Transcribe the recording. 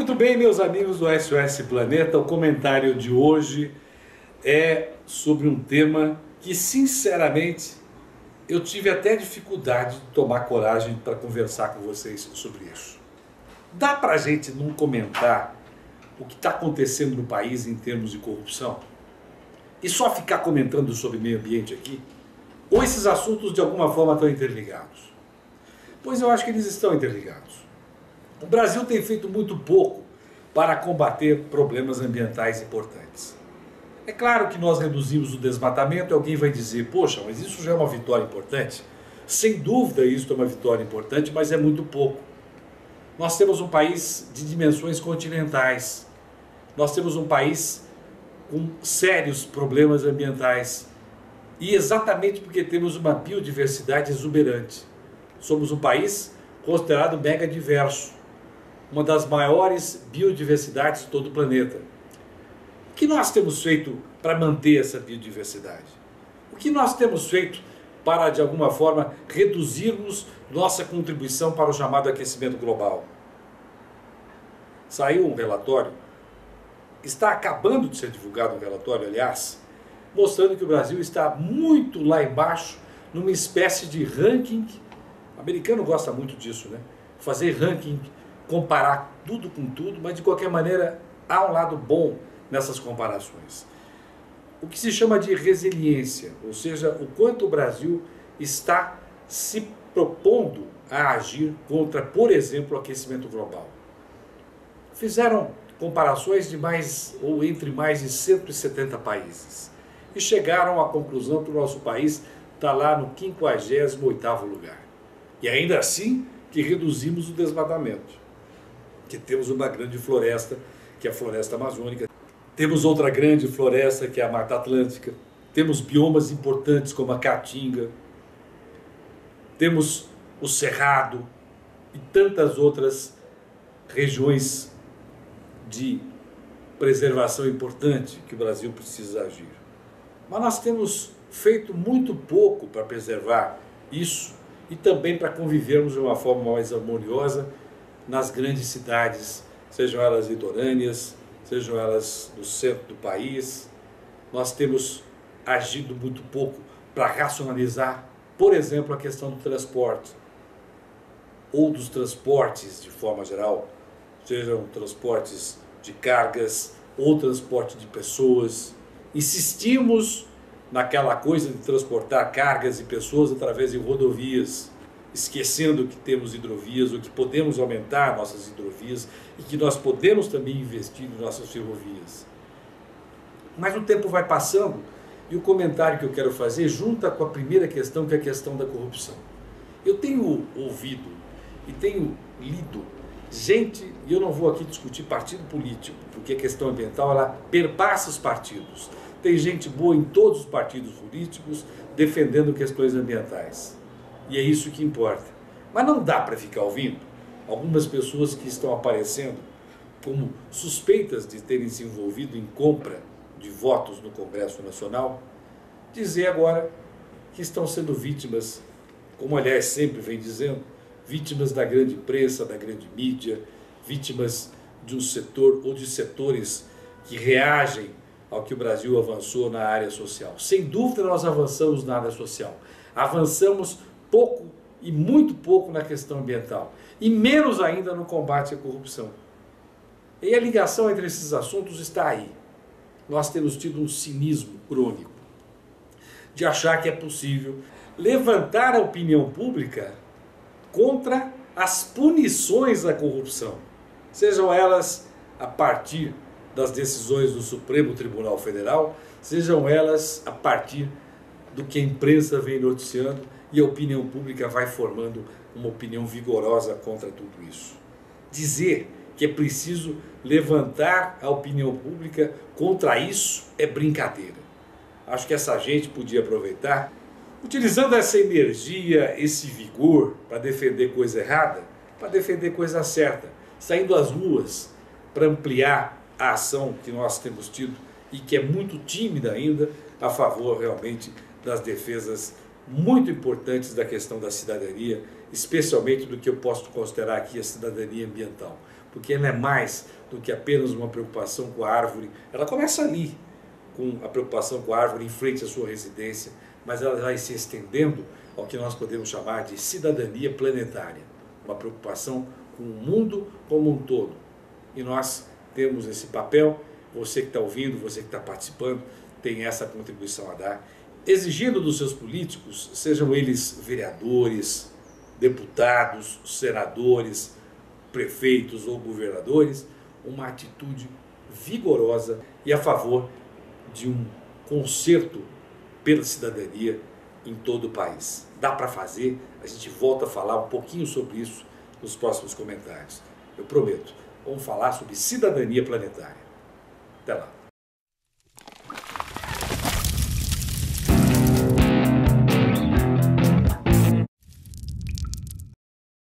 Muito bem, meus amigos do SOS Planeta, o comentário de hoje é sobre um tema que, sinceramente, eu tive até dificuldade de tomar coragem para conversar com vocês sobre isso. Dá para a gente não comentar o que está acontecendo no país em termos de corrupção? E só ficar comentando sobre meio ambiente aqui? Ou esses assuntos de alguma forma estão interligados? Pois eu acho que eles estão interligados. O Brasil tem feito muito pouco para combater problemas ambientais importantes. É claro que nós reduzimos o desmatamento e alguém vai dizer, poxa, mas isso já é uma vitória importante? Sem dúvida isso é uma vitória importante, mas é muito pouco. Nós temos um país de dimensões continentais. Nós temos um país com sérios problemas ambientais. E exatamente porque temos uma biodiversidade exuberante. Somos um país considerado mega diverso. Uma das maiores biodiversidades de todo o planeta. O que nós temos feito para manter essa biodiversidade? O que nós temos feito para, de alguma forma, reduzirmos nossa contribuição para o chamado aquecimento global? Saiu um relatório, está acabando de ser divulgado um relatório, aliás, mostrando que o Brasil está muito lá embaixo, numa espécie de ranking. O americano gosta muito disso, né? Fazer ranking, comparar tudo com tudo, mas de qualquer maneira há um lado bom nessas comparações. O que se chama de resiliência, ou seja, o quanto o Brasil está se propondo a agir contra, por exemplo, o aquecimento global. Fizeram comparações de mais ou entre mais de 170 países e chegaram à conclusão que o nosso país está lá no 58º lugar. E ainda assim que reduzimos o desmatamento. Que temos uma grande floresta, que é a floresta amazônica, temos outra grande floresta, que é a Mata Atlântica, temos biomas importantes como a Caatinga, temos o Cerrado e tantas outras regiões de preservação importante que o Brasil precisa agir. Mas nós temos feito muito pouco para preservar isso e também para convivermos de uma forma mais harmoniosa nas grandes cidades, sejam elas litorâneas, sejam elas no centro do país. Nós temos agido muito pouco para racionalizar, por exemplo, a questão do transporte, ou dos transportes de forma geral, sejam transportes de cargas ou transporte de pessoas. Insistimos naquela coisa de transportar cargas e pessoas através de rodovias, esquecendo que temos hidrovias, ou que podemos aumentar nossas hidrovias e que nós podemos também investir em nossas ferrovias. Mas o tempo vai passando e o comentário que eu quero fazer junta com a primeira questão, que é a questão da corrupção. Eu tenho ouvido e tenho lido gente, e eu não vou aqui discutir partido político, porque a questão ambiental ela perpassa os partidos. Tem gente boa em todos os partidos políticos defendendo questões ambientais. E é isso que importa. Mas não dá para ficar ouvindo algumas pessoas que estão aparecendo como suspeitas de terem se envolvido em compra de votos no Congresso Nacional, dizer agora que estão sendo vítimas, como aliás sempre vem dizendo, vítimas da grande imprensa, da grande mídia, vítimas de um setor ou de setores que reagem ao que o Brasil avançou na área social. Sem dúvida nós avançamos na área social. Avançamos pouco e muito pouco na questão ambiental. E menos ainda no combate à corrupção. E a ligação entre esses assuntos está aí. Nós temos tido um cinismo crônico de achar que é possível levantar a opinião pública contra as punições à corrupção, sejam elas a partir das decisões do Supremo Tribunal Federal, sejam elas a partir do que a imprensa vem noticiando e a opinião pública vai formando uma opinião vigorosa contra tudo isso. Dizer que é preciso levantar a opinião pública contra isso é brincadeira. Acho que essa gente podia aproveitar, utilizando essa energia, esse vigor para defender coisa errada, para defender coisa certa, saindo às ruas para ampliar a ação que nós temos tido e que é muito tímida ainda a favor realmente das defesas muito importantes da questão da cidadania, especialmente do que eu posso considerar aqui a cidadania ambiental. porque ela é mais do que apenas uma preocupação com a árvore. Ela começa ali, com a preocupação com a árvore em frente à sua residência, mas ela vai se estendendo ao que nós podemos chamar de cidadania planetária, uma preocupação com o mundo como um todo. E nós temos esse papel, você que está ouvindo, você que está participando, tem essa contribuição a dar, exigindo dos seus políticos, sejam eles vereadores, deputados, senadores, prefeitos ou governadores, uma atitude vigorosa e a favor de um concerto pela cidadania em todo o país. Dá para fazer, a gente volta a falar um pouquinho sobre isso nos próximos comentários. Eu prometo, vamos falar sobre cidadania planetária. Até lá.